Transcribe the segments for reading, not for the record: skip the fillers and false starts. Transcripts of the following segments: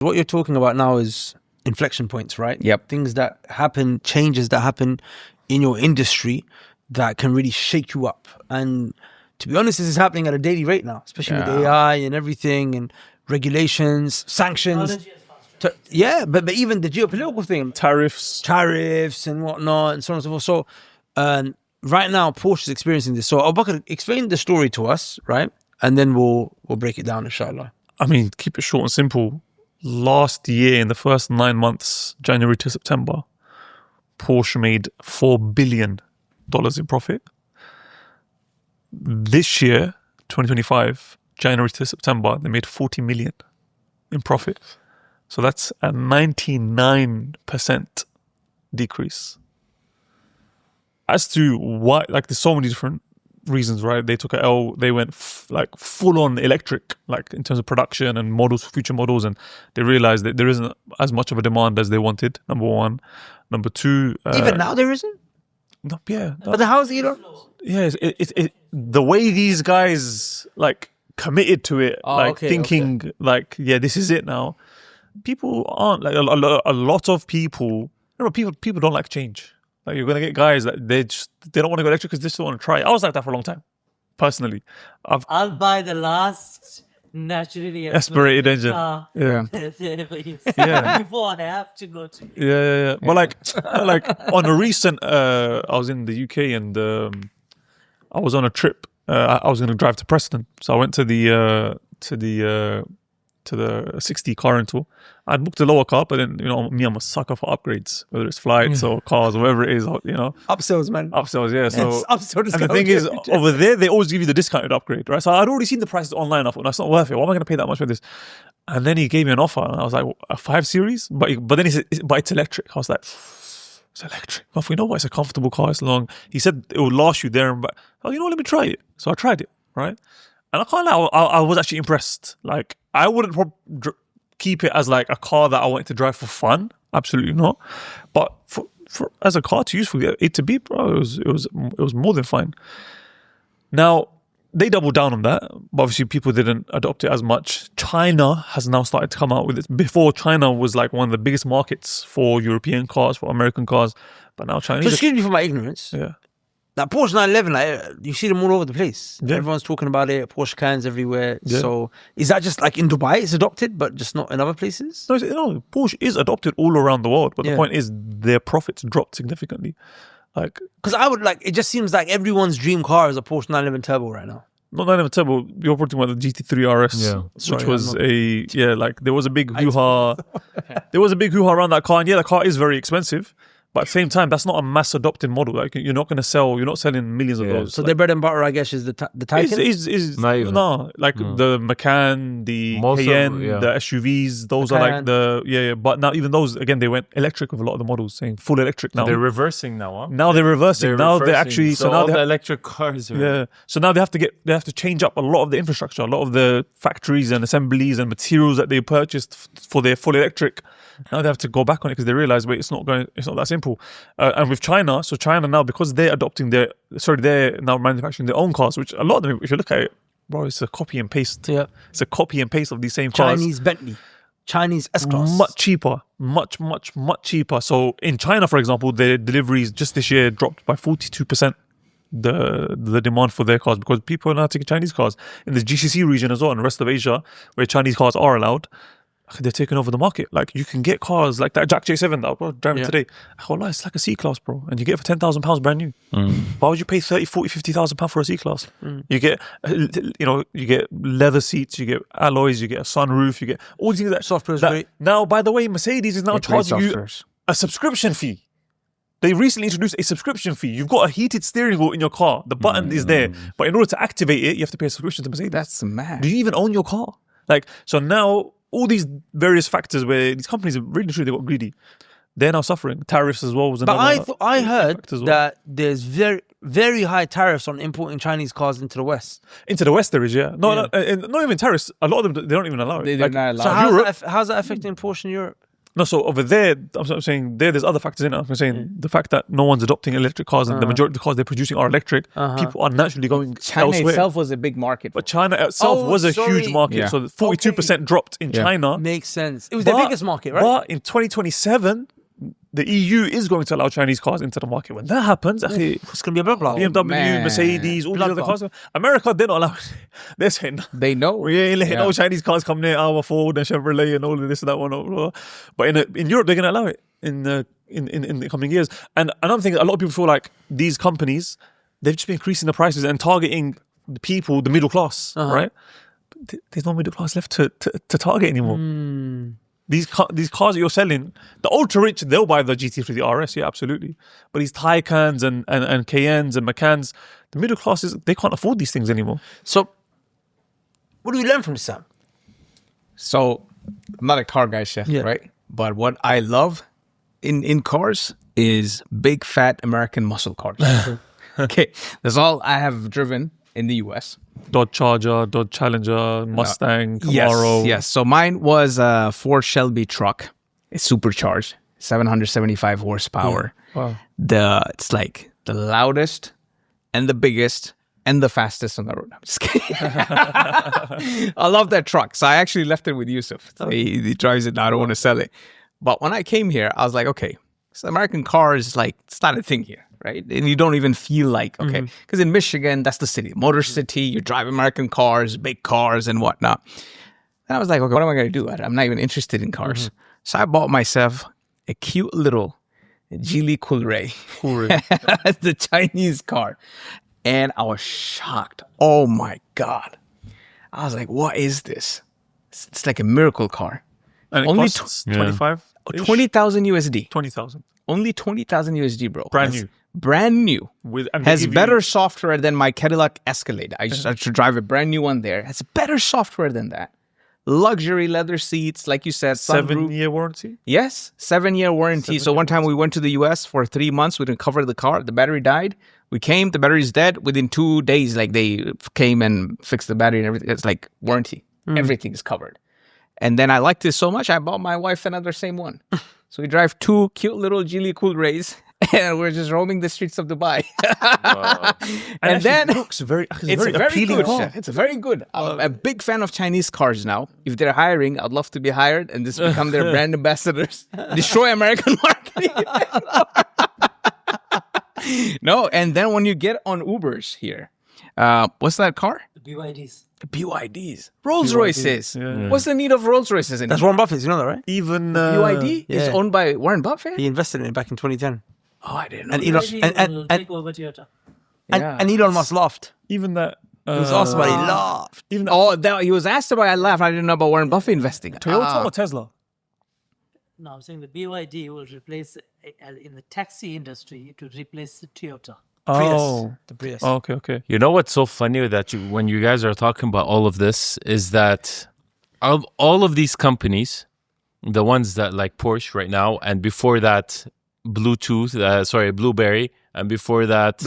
What you're talking about now is inflection points, right? Yep. Things that happen, changes that happen in your industry that can really shake you up. And to be honest, this is happening at a daily rate now, especially with AI and everything and regulations, sanctions. But even the geopolitical thing, tariffs and whatnot, and so on and so forth. So right now, Porsche is experiencing this. So Bakr, explain the story to us, right? And then we'll break it down, inshallah. I mean, keep it short and simple. Last year, in the first 9 months, January to September, Porsche made $4 billion in profit. This year, 2025, January to September, they made 40 million in profit. So that's a 99% decrease. As to why, like, there's so many different reasons, right? They took a L, they went full on electric, like in terms of production and models, future models, and they realized that there isn't as much of a demand as they wanted, number one. Number two, even now there isn't? No, yeah. No. But how is it? Yeah, the way these guys like committed to it, thinking like, yeah, this is it now. People aren't like a lot of people. People don't like change. Like, you're gonna get guys that they don't want to go electric because they still want to try. I was like that for a long time, personally. I'll buy the last naturally aspirated engine. Yeah. Before I have to go to. Yeah. But like on a recent, I was in the UK and I was on a trip. I was going to drive to Preston, so I went to the 60 car rental. I'd booked a lower car, but then, me, I'm a sucker for upgrades, whether it's flights or cars or whatever it is, Upsells, man. Upsells, yeah. So, upsells. And the thing is, over there, they always give you the discounted upgrade, right? So I'd already seen the prices online. I thought, that's not worth it. Why am I going to pay that much for this? And then he gave me an offer, and I was like, a 5 Series? But then he said, but it's electric. I was like, it's electric. I thought, you know what? It's a comfortable car. It's long. He said it will last you there and back. Oh, let me try it. So I tried it, right? And I can't lie, I was actually impressed. Like, I wouldn't keep it as like a car that I wanted to drive for fun. Absolutely not. But for as a car to use for A to B, bro, it was more than fine. Now, they doubled down on that, but obviously people didn't adopt it as much. China has now started to come out with it. Before, China was like one of the biggest markets for European cars, for American cars. But now China... So excuse me for my ignorance. Yeah. That Porsche 911, you see them all over the place. Yeah. Everyone's talking about it. Porsche cans everywhere. Yeah. So is that just like in Dubai, it's adopted, but just not in other places? No, Porsche is adopted all around the world. But the point is, their profits dropped significantly. Like, because it just seems like everyone's dream car is a Porsche 911 Turbo right now. Not 911 Turbo. You're talking about the GT3 RS, which was there was a big hoo-ha. There was a big hoo-ha around that car, and the car is very expensive. But at the same time, that's not a mass adopted model. Like, you're not selling millions of those. So their bread and butter, I guess, is the Taycan? Is the Macan, the Cayenne, the SUVs. Those are like the But now even those, again, they went electric with a lot of the models, saying full electric now. They're reversing now. Huh? Now they're reversing. They're actually so now the electric cars. So now they have to change up a lot of the infrastructure, a lot of the factories and assemblies and materials that they purchased for their full electric. Now they have to go back on it because they realize, it's not that simple. And with China, now, because they're they're now manufacturing their own cars, which a lot of them, if you look at it, bro, it's a copy and paste. Yeah. It's a copy and paste of these same cars. Chinese Bentley, Chinese S-Class. Much cheaper. Much cheaper. So in China, for example, their deliveries just this year dropped by 42%. The demand for their cars, because people are now taking Chinese cars. In the GCC region as well, and the rest of Asia, where Chinese cars are allowed, they're taking over the market. Like, you can get cars like that Jack J7 that I was driving today. It's like a C-Class, bro. And you get it for £10,000 brand new. Why would you pay 30, 40, 50,000 pounds for a C-Class? You get, you get leather seats, you get alloys, you get a sunroof, you get all these things that software. Now, by the way, Mercedes is now charging you a subscription fee. They recently introduced a subscription fee. You've got a heated steering wheel in your car. The button is there. But in order to activate it, you have to pay a subscription to Mercedes. That's mad. Do you even own your car? Like, so now, all these various factors where these companies are really true, they got greedy. They're now suffering. Tariffs as well was another. But I heard that there's very, very high tariffs on importing Chinese cars into the West. Into the West there is, yeah. Not even tariffs. A lot of them, they don't even allow it. They don't allow it. So how's that affecting Porsche in Europe? No, so over there, I'm saying there's other factors in it. I'm saying the fact that no one's adopting electric cars and the majority of the cars they're producing are electric, people are naturally going China elsewhere. itself was a big market. But China itself was a huge market. Yeah. So 42% dropped in China. Makes sense. It was the biggest market, right? But in 2027, the EU is going to allow Chinese cars into the market. When that happens, It's going to be a bloodbath. BMW, man. Mercedes, all these other cars. America, they're not allowing it. They're saying, They know. we ain't letting no Chinese cars come near our Ford and Chevrolet and all of this and that one. Blah, blah. But in Europe, they're going to allow it in the coming years. And another thing, a lot of people feel like these companies, they've just been increasing the prices and targeting the people, the middle class, right? But there's no middle class left to target anymore. These cars that you're selling, the ultra rich, they'll buy the GT3, the RS, yeah, absolutely. But these Taycans and Cayennes and Macans, the middle classes, they can't afford these things anymore. So, what do we learn from Sam? So, I'm not a car guy, Sheikh, right? But what I love in cars is big, fat American muscle cars. Okay, that's all I have driven in the US. Dodge Charger, Dodge Challenger, Mustang, Camaro. Yes. So mine was a Ford Shelby truck. It's supercharged, 775 horsepower. Wow. It's like the loudest and the biggest and the fastest on the road. I'm just kidding. I love that truck. So I actually left it with Yusuf. He drives it now. I don't want to sell it. But when I came here, I was like, okay, so American cars, like, it's not a thing here, right? And you don't even feel like, okay, because in Michigan, that's the city, Motor City, you drive American cars, big cars and whatnot. And I was like, okay, what am I going to do? I'm not even interested in cars. So I bought myself a cute little Geely Coolray, the Chinese car. And I was shocked. Oh my God. I was like, what is this? It's like a miracle car. And it Only costs 25? 20,000 USD. 20,000. Only 20,000 USD, bro. Brand new. Brand new. And Has they give better you- software than my Cadillac Escalade. I should drive a brand new one there. Has better software than that. Luxury leather seats, like you said. 7-year warranty? Yes, 7-year warranty. So one time we went to the US for 3 months. We didn't cover the car. The battery died. We came. The battery's dead. Within 2 days, like they came and fixed the battery and everything. It's like warranty. Everything is covered. And then I liked it so much, I bought my wife another same one. So we drive 2 cute little Geely Coolrays, and we're just roaming the streets of Dubai. And then it looks very, it's a very appealing good. car. Chef. It's a very good. I'm a big fan of Chinese cars now. If they're hiring, I'd love to be hired and just become their brand ambassadors. Destroy American marketing. No, and then when you get on Ubers here, what's that car? The BYDs. BYDs. Rolls Royces. Yeah. What's the need of Rolls Royces anymore? That's Warren Buffett's, you know that, right? Even BYD is yeah. owned by Warren Buffett? He invested in it back in 2010. Oh, I didn't know. And that. Elon, BYD will take over Toyota. and Elon Musk laughed. even that. He was asked about it, he laughed. Even that Oh, he was asked about it. I laughed. I didn't know about Warren Buffett investing. Toyota or Tesla. No, I'm saying the BYD will replace, in the taxi industry, it will replace the Toyota. Oh, The Prius. okay. You know what's so funny that when you guys are talking about all of this is that of all of these companies, the ones that like Porsche right now, and before that Blueberry, and before that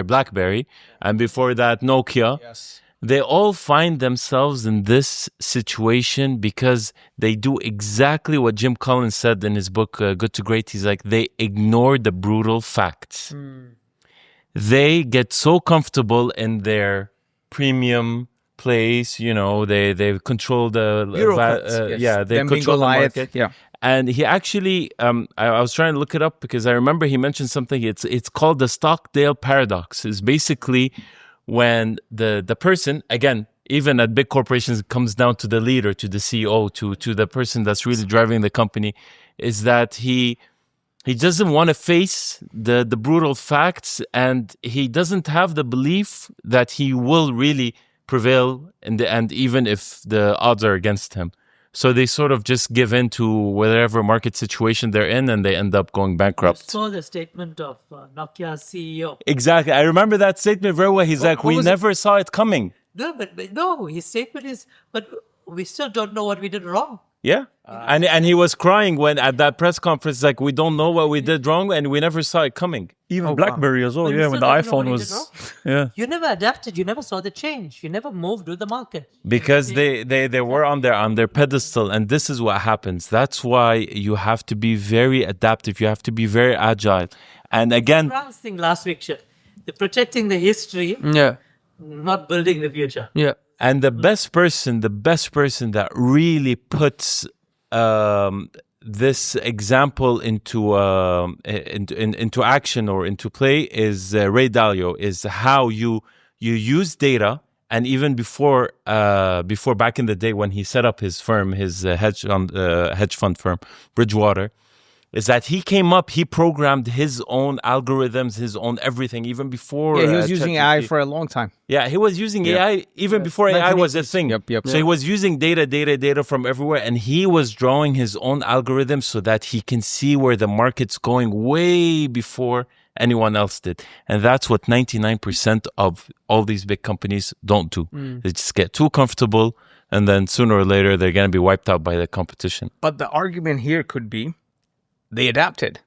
BlackBerry, and before that Nokia. Yes. They all find themselves in this situation because they do exactly what Jim Collins said in his book, Good to Great. He's like, they ignore the brutal facts. They get so comfortable in their premium place, you know, they control the... Bureaucrats, yes. they Them being control the Goliath, market. yeah. And he actually, I was trying to look it up because I remember he mentioned something. It's called the Stockdale Paradox. It's basically... when the person, again, even at big corporations, it comes down to the leader, to the CEO, to the person that's really driving the company, is that he doesn't want to face the brutal facts, and he doesn't have the belief that he will really prevail in the end, even if the odds are against him. So they sort of just give in to whatever market situation they're in, and they end up going bankrupt. I saw the statement of Nokia's CEO. Exactly. I remember that statement very well. He's like, we never saw it coming. No, but no, his statement is, but we still don't know what we did wrong. Yeah. And he was crying when at that press conference, like, we don't know what we did wrong and we never saw it coming. Even BlackBerry as well. But you Yeah, when the still don't know iPhone what he did was. wrong. Yeah. You never adapted. You never saw the change. You never moved with the market. Because they were on their pedestal, and this is what happens. That's why you have to be very adaptive. You have to be very agile. And again, France thing last week, Sheikh. They're protecting the history, Yeah. not building the future. Yeah. and the best person that really puts this example into action or into play is Ray Dalio. Is how you use data. And even before back in the day when he set up his firm, his hedge fund firm, Bridgewater, is that he programmed his own algorithms, his own everything, even before. Yeah, he was using AI for a long time. Yeah, he was using AI even before AI was a thing. Yep. So he was using data from everywhere, and he was drawing his own algorithms so that he can see where the market's going way before anyone else did. And that's what 99% of all these big companies don't do. They just get too comfortable, and then sooner or later they're going to be wiped out by the competition. But the argument here could be they adapted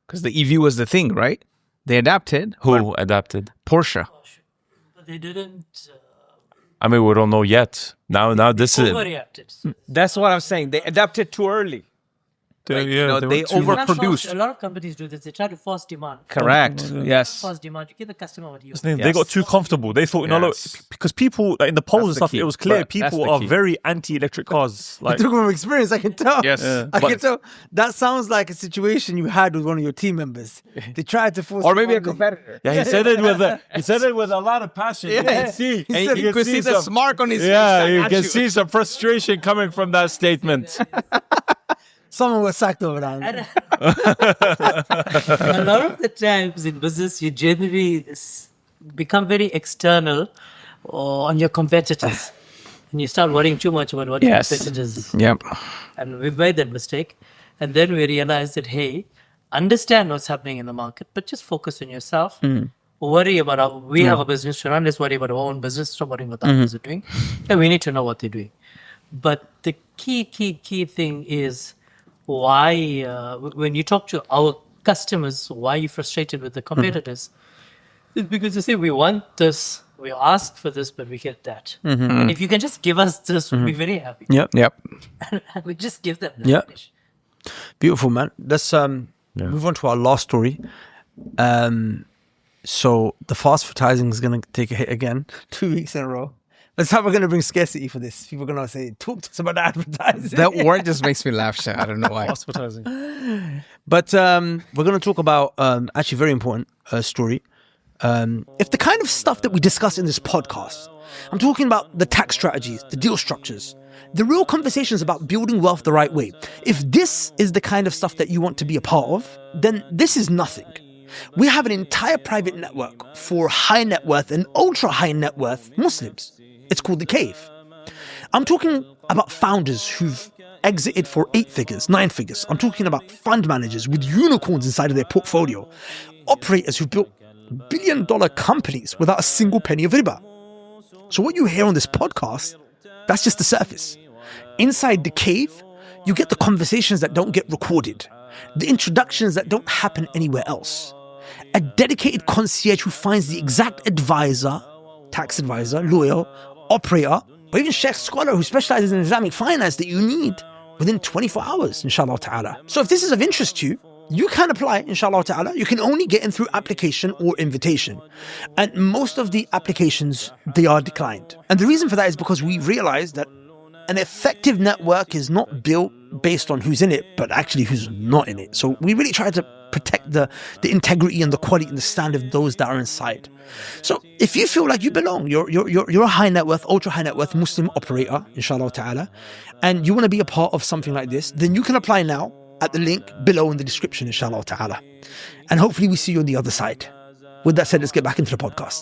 because the EV was the thing, right? They adapted. Who adapted? Porsche. But they didn't I mean, we don't know yet. Now this is overreacted. That's what I'm saying. They adapted too early. They, you know, they they were too- overproduced. A lot of companies do this. They try to force demand. Correct. Yes. Force demand. You give the customer what you want. They got too comfortable. They thought, Yes. because people, like in the polls and That's the stuff, key. it was clear Right. That's people the are key. very anti-electric cars. Like, Talking from experience, I can tell. Yes. I can tell. That sounds like a situation you had with one of your team members. They tried to force, Or maybe a you on them. competitor. Yeah, he said it with a lot of passion. You can see, And you could see the some- smirk on his face. Yeah, like, you "Got can see some frustration coming from that statement. Someone was sacked over that. A lot of the times in business, you generally become very external on your competitors. And you start worrying too much about what Yes. your competitors. Yep. And we've made that mistake. And then we realize that, hey, understand what's happening in the market, but just focus on yourself. Worry about we have a business to run. Let's worry about our own business. Stop worrying what others are doing. And we need to know what they're doing. But the key thing is why, when you talk to our customers, why you're frustrated with the competitors, it's because they say, we want this, we ask for this, but we get that. And if you can just give us this, we'll be very happy. Yep. Yep. And we just give them that. Yeah. Beautiful, man. Let's move on to our last story. So the fast advertising is going to take a hit again, 2 weeks in a row. That's how we're going to bring scarcity for this. People are going to say, talk to us about the advertising. That word just makes me laugh, Sheikh. I don't know why. advertising. But we're going to talk about actually very important story. If the kind of stuff that we discuss in this podcast, I'm talking about the tax strategies, the deal structures, the real conversations about building wealth the right way. If this is the kind of stuff that you want to be a part of, then this is nothing. We have an entire private network for high net worth and ultra high net worth Muslims. It's called The Cave. I'm talking about founders who've exited for 8 figures, 9 figures. I'm talking about fund managers with unicorns inside of their portfolio, operators who've built billion-dollar companies without a single penny of riba. So what you hear on this podcast, that's just the surface. Inside The Cave, you get the conversations that don't get recorded, the introductions that don't happen anywhere else, a dedicated concierge who finds the exact advisor, tax advisor, lawyer, operator, or even sheikh scholar who specializes in Islamic finance that you need within 24 hours, inshallah ta'ala. So if this is of interest to you, you can apply, inshallah ta'ala. You can only get in through application or invitation. And most of the applications, they are declined. And the reason for that is because we realize that an effective network is not built based on who's in it, but actually who's not in it. So we really try to protect the integrity and the quality and the standard of those that are inside. So if you feel like you belong, you're a high net worth, ultra high net worth Muslim operator, inshallah ta'ala, and you want to be a part of something like this, then you can apply now at the link below in the description, inshallah ta'ala. And hopefully we see you on the other side. With that said, let's get back into the podcast.